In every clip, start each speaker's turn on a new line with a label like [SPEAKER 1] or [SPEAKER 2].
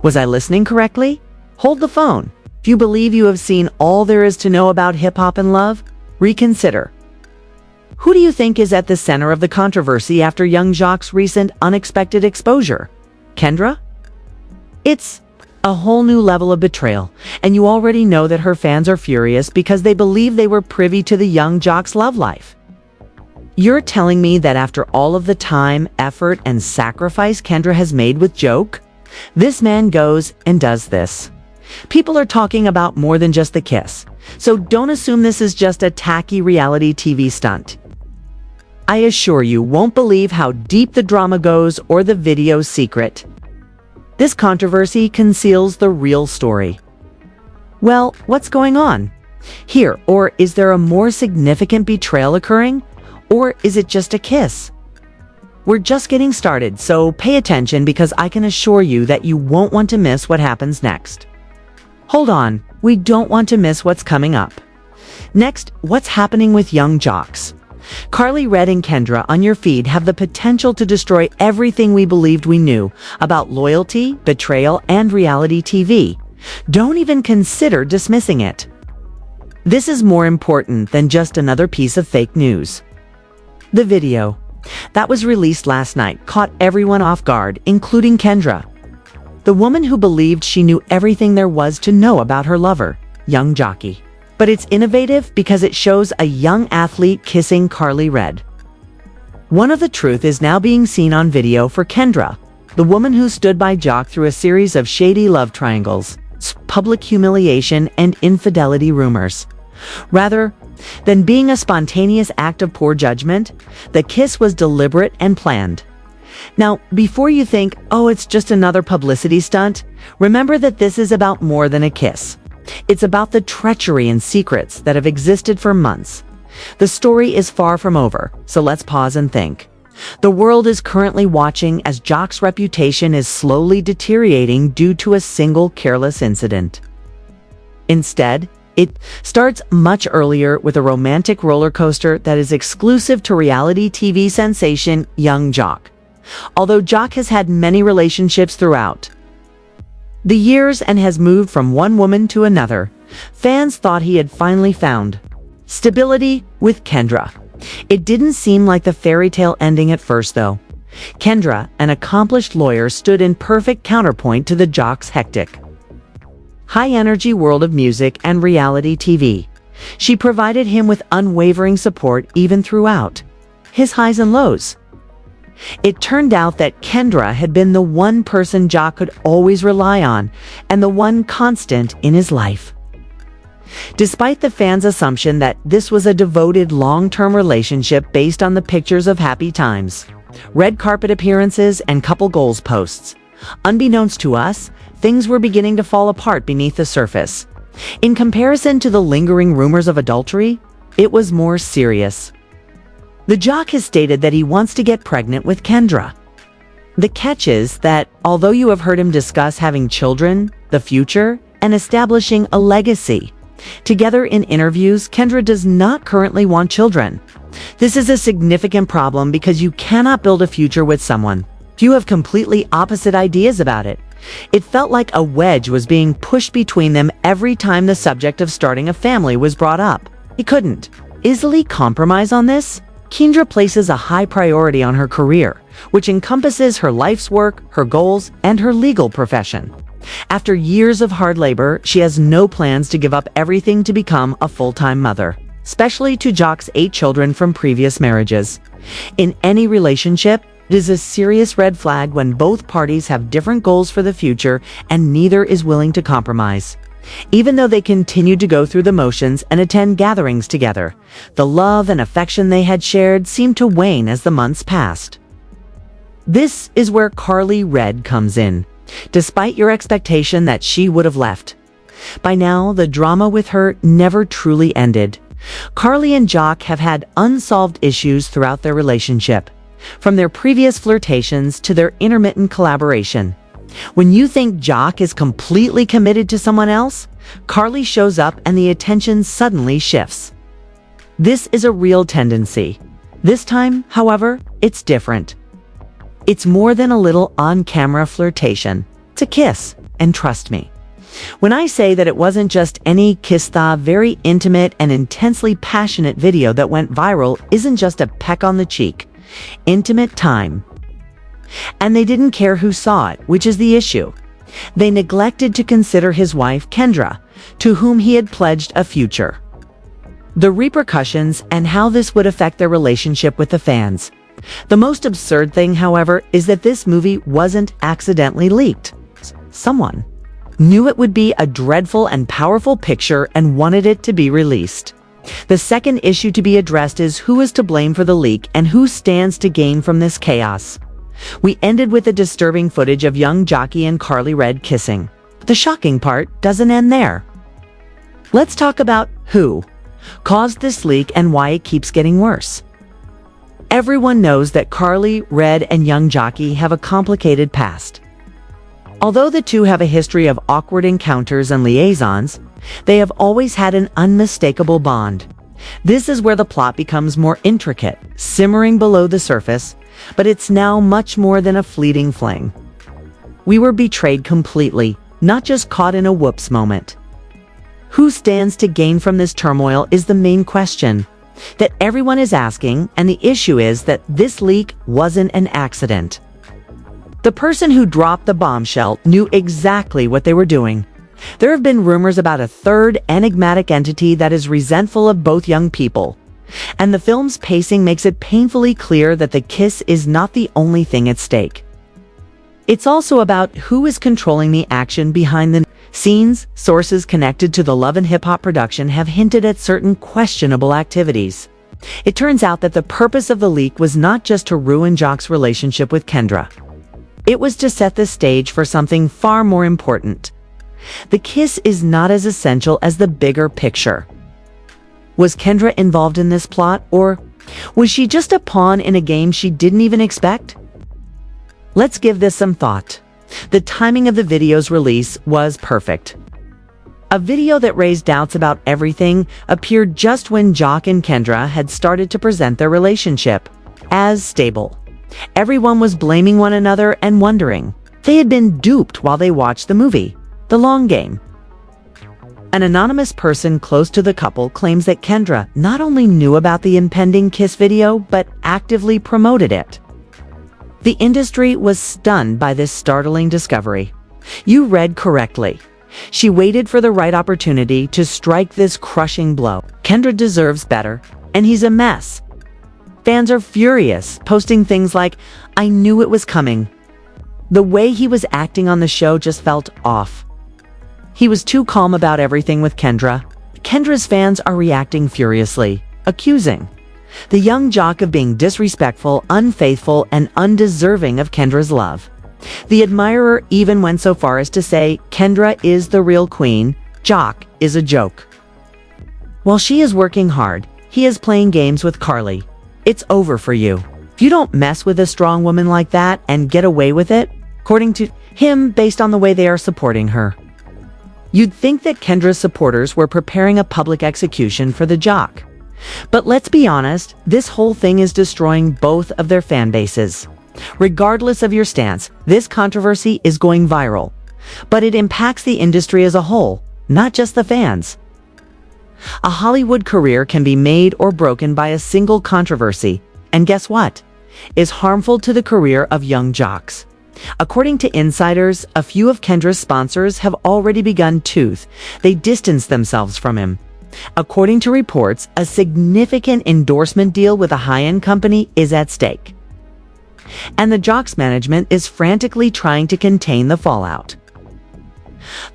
[SPEAKER 1] Was I listening correctly? Hold the phone. If you believe you have seen all there is to know about hip-hop and love, reconsider. Who do you think is at the center of the controversy after young Joc's recent unexpected exposure? Kendra? It's a whole new level of betrayal, and you already know that her fans are furious because they believe they were privy to the young Joc's love life. You're telling me that after all of the time, effort, and sacrifice Kendra has made with Joc, this man goes and does this. People are talking about more than just the kiss, so don't assume this is just a tacky reality TV stunt. I assure you won't believe how deep the drama goes or the video's secret. This controversy conceals the real story. Well, what's going on here? Or is there a more significant betrayal occurring? Or is it just a kiss? We're just getting started, so pay attention because I can assure you that you won't want to miss what happens next. Hold on, we don't want to miss what's coming up. Next, what's happening with young Jocs? Karlie, Red, and Kendra on your feed have the potential to destroy everything we believed we knew about loyalty, betrayal, and reality TV. Don't even consider dismissing it. This is more important than just another piece of fake news. The video that was released last night caught everyone off guard, including Kendra, the woman who believed she knew everything there was to know about her lover, young Joc. But it's innovative because it shows a young athlete kissing Karlie, Red. One of the truth is now being seen on video for Kendra, the woman who stood by Joc through a series of shady love triangles, public humiliation, and infidelity rumors. Rather than being a spontaneous act of poor judgment, the kiss was deliberate and planned. Now, before you think, oh, it's just another publicity stunt, remember that this is about more than a kiss. It's about the treachery and secrets that have existed for months. The story is far from over, so let's pause and think. The world is currently watching as Joc's reputation is slowly deteriorating due to a single careless incident. Instead, it starts much earlier with a romantic roller coaster that is exclusive to reality TV sensation young Joc. Although Joc has had many relationships throughout the years and has moved from one woman to another, fans thought he had finally found stability with Kendra. It didn't seem like the fairy tale ending at first, though. Kendra, an accomplished lawyer, stood in perfect counterpoint to the Joc's hectic, high-energy world of music and reality TV. She provided him with unwavering support even throughout his highs and lows. It turned out that Kendra had been the one person Joc could always rely on and the one constant in his life. Despite the fans' assumption that this was a devoted long-term relationship based on the pictures of happy times, red carpet appearances, and couple goals posts, unbeknownst to us, things were beginning to fall apart beneath the surface. In comparison to the lingering rumors of adultery, it was more serious. The Joc has stated that he wants to get pregnant with Kendra. The catch is that, although you have heard him discuss having children, the future, and establishing a legacy together in interviews, Kendra does not currently want children. This is a significant problem because you cannot build a future with someone if you have completely opposite ideas about it. It felt like a wedge was being pushed between them every time the subject of starting a family was brought up. He couldn't easily compromise on this. Kendra places a high priority on her career, which encompasses her life's work, her goals, and her legal profession. After years of hard labor, she has no plans to give up everything to become a full-time mother, especially to Joc's 8 children from previous marriages. In any relationship, it is a serious red flag when both parties have different goals for the future and neither is willing to compromise. Even though they continued to go through the motions and attend gatherings together, the love and affection they had shared seemed to wane as the months passed. This is where Karlie, Red, comes in, despite your expectation that she would have left. By now, the drama with her never truly ended. Karlie and Joc have had unsolved issues throughout their relationship, from their previous flirtations to their intermittent collaboration. When you think Joc is completely committed to someone else, Karlie shows up and the attention suddenly shifts. This is a real tendency. This time, however, it's different. It's more than a little on-camera flirtation. It's a kiss, and trust me when I say that it wasn't just any kiss. The very intimate and intensely passionate video that went viral isn't just a peck on the cheek. Intimate time. And they didn't care who saw it, which is the issue. They neglected to consider his wife, Kendra, to whom he had pledged a future. The repercussions and how this would affect their relationship with the fans. The most absurd thing, however, is that this movie wasn't accidentally leaked. Someone knew it would be a dreadful and powerful picture and wanted it to be released. The second issue to be addressed is who is to blame for the leak and who stands to gain from this chaos. We ended with the disturbing footage of young Joc and Karlie Red kissing. The shocking part doesn't end there. Let's talk about who caused this leak and why it keeps getting worse. Everyone knows that Karlie Red and young Joc have a complicated past. Although the two have a history of awkward encounters and liaisons, they have always had an unmistakable bond. This is where the plot becomes more intricate, simmering below the surface, but it's now much more than a fleeting fling. We were betrayed completely, not just caught in a whoops moment. Who stands to gain from this turmoil is the main question that everyone is asking, and the issue is that this leak wasn't an accident. The person who dropped the bombshell knew exactly what they were doing. There have been rumors about a third enigmatic entity that is resentful of both young people. And the film's pacing makes it painfully clear that the kiss is not the only thing at stake. It's also about who is controlling the action behind the scenes. Sources connected to the Love and Hip Hop production have hinted at certain questionable activities. It turns out that the purpose of the leak was not just to ruin Joc's relationship with Kendra. It was to set the stage for something far more important. The kiss is not as essential as the bigger picture. Was Kendra involved in this plot, or was she just a pawn in a game she didn't even expect? Let's give this some thought. The timing of the video's release was perfect. A video that raised doubts about everything appeared just when Joc and Kendra had started to present their relationship as stable. Everyone was blaming one another and wondering. They had been duped while they watched the movie, The Long Game. An anonymous person close to the couple claims that Kendra not only knew about the impending kiss video, but actively promoted it. The industry was stunned by this startling discovery. You read correctly. She waited for the right opportunity to strike this crushing blow. Kendra deserves better, and he's a mess. Fans are furious, posting things like, "I knew it was coming." The way he was acting on the show just felt off. He was too calm about everything with Kendra. Kendra's fans are reacting furiously, accusing the young Joc of being disrespectful, unfaithful, and undeserving of Kendra's love. The admirer even went so far as to say, Kendra is the real queen, Joc is a joke. While she is working hard, he is playing games with Karlie. It's over for you. If you don't mess with a strong woman like that and get away with it, according to him, based on the way they are supporting her. You'd think that Kendra's supporters were preparing a public execution for the Joc. But let's be honest, this whole thing is destroying both of their fan bases. Regardless of your stance, this controversy is going viral. But it impacts the industry as a whole, not just the fans. A Hollywood career can be made or broken by a single controversy, and guess what? Is harmful to the career of young Jocs. According to insiders, a few of Kendra's sponsors have already begun they distance themselves from him. According to reports, a significant endorsement deal with a high-end company is at stake. And the Joc's management is frantically trying to contain the fallout.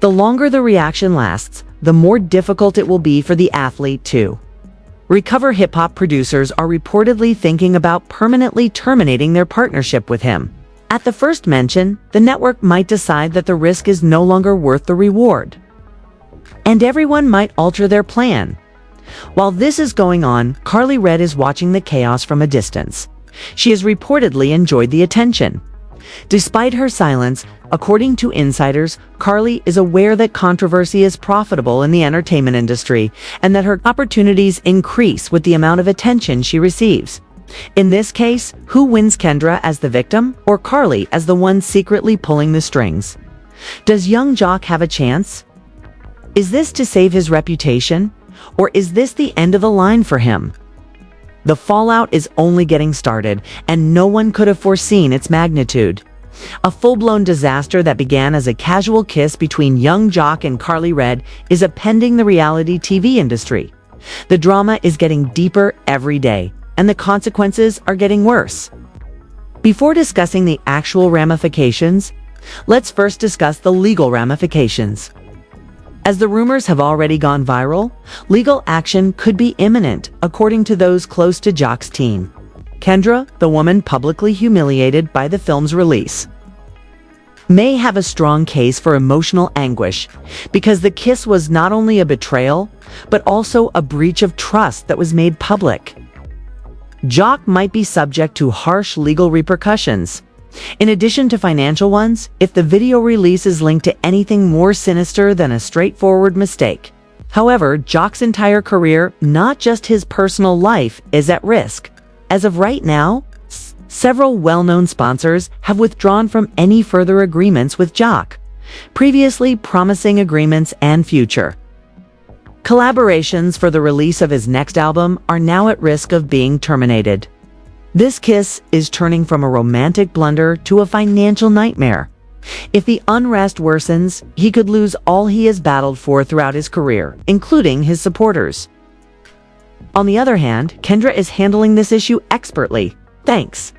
[SPEAKER 1] The longer the reaction lasts, the more difficult it will be for the athlete to recover. Hip-hop producers are reportedly thinking about permanently terminating their partnership with him. At the first mention, the network might decide that the risk is no longer worth the reward. And everyone might alter their plan. While this is going on, Karlie Red is watching the chaos from a distance. She has reportedly enjoyed the attention. Despite her silence, according to insiders, Karlie is aware that controversy is profitable in the entertainment industry and that her opportunities increase with the amount of attention she receives. In this case, who wins, Kendra as the victim or Karlie as the one secretly pulling the strings? Does young Joc have a chance? Is this to save his reputation? Or is this the end of the line for him? The fallout is only getting started, and no one could have foreseen its magnitude. A full-blown disaster that began as a casual kiss between young Joc and Karlie Redd is upending the reality TV industry. The drama is getting deeper every day, and the consequences are getting worse. Before discussing the actual ramifications, let's first discuss the legal ramifications. As the rumors have already gone viral, legal action could be imminent, according to those close to Joc's team. Kendra, the woman publicly humiliated by the film's release, may have a strong case for emotional anguish because the kiss was not only a betrayal, but also a breach of trust that was made public. Joc might be subject to harsh legal repercussions, in addition to financial ones, if the video release is linked to anything more sinister than a straightforward mistake. However, Joc's entire career, not just his personal life, is at risk. As of right now, several well-known sponsors have withdrawn from any further agreements with Joc, previously promising agreements and future collaborations for the release of his next album are now at risk of being terminated. This kiss is turning from a romantic blunder to a financial nightmare. If the unrest worsens, he could lose all he has battled for throughout his career, including his supporters. On the other hand, Kendra is handling this issue expertly, thanks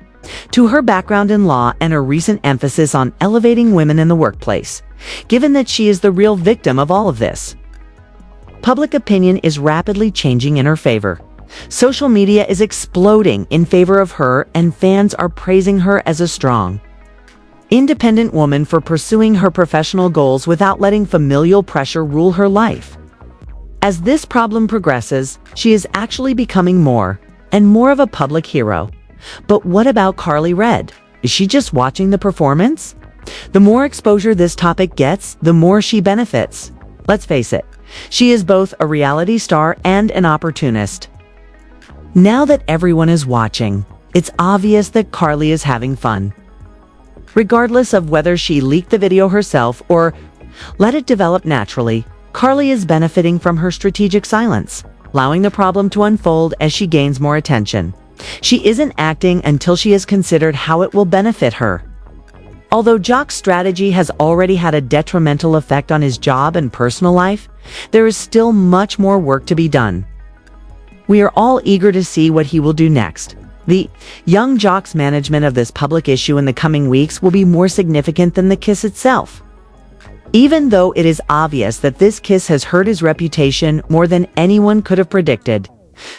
[SPEAKER 1] to her background in law and her recent emphasis on elevating women in the workplace, given that she is the real victim of all of this. Public opinion is rapidly changing in her favor. Social media is exploding in favor of her, and fans are praising her as a strong, independent woman for pursuing her professional goals without letting familial pressure rule her life. As this problem progresses, she is actually becoming more and more of a public hero. But what about Karlie Redd? Is she just watching the performance? The more exposure this topic gets, the more she benefits. Let's face it, she is both a reality star and an opportunist. Now that everyone is watching, it's obvious that Karlie is having fun. Regardless of whether she leaked the video herself or let it develop naturally, Karlie is benefiting from her strategic silence, allowing the problem to unfold as she gains more attention. She isn't acting until she has considered how it will benefit her. Although Joc's strategy has already had a detrimental effect on his job and personal life, there is still much more work to be done. We are all eager to see what he will do next. The young Joc's management of this public issue in the coming weeks will be more significant than the kiss itself. Even though it is obvious that this kiss has hurt his reputation more than anyone could have predicted,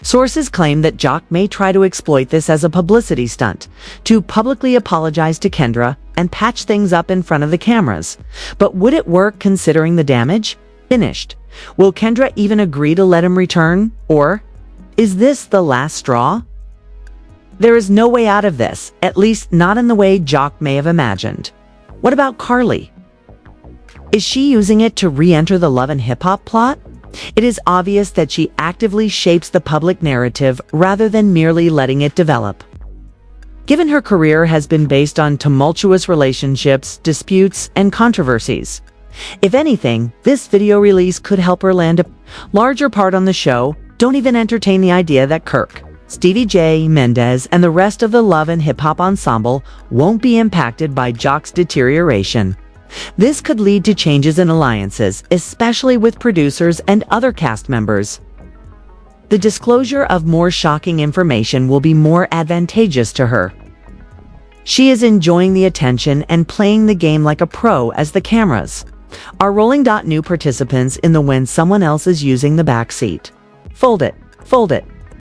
[SPEAKER 1] sources claim that Joc may try to exploit this as a publicity stunt, to publicly apologize to Kendra and patch things up in front of the cameras. But would it work considering the damage? Finished. Will Kendra even agree to let him return? Or is this the last straw? There is no way out of this, at least not in the way Joc may have imagined. What about Karlie? Is she using it to re-enter the love and hip-hop plot? It is obvious that she actively shapes the public narrative rather than merely letting it develop. Given her career has been based on tumultuous relationships, disputes, and controversies. If anything, this video release could help her land a larger part on the show. Don't even entertain the idea that Kirk, Stevie J, Mendez, and the rest of the love and hip-hop ensemble won't be impacted by Joc's deterioration. This could lead to changes in alliances, especially with producers and other cast members. The disclosure of more shocking information will be more advantageous to her. She is enjoying the attention and playing the game like a pro as the cameras are rolling. New participants in the when someone else is using the back seat. Fold it, fold it.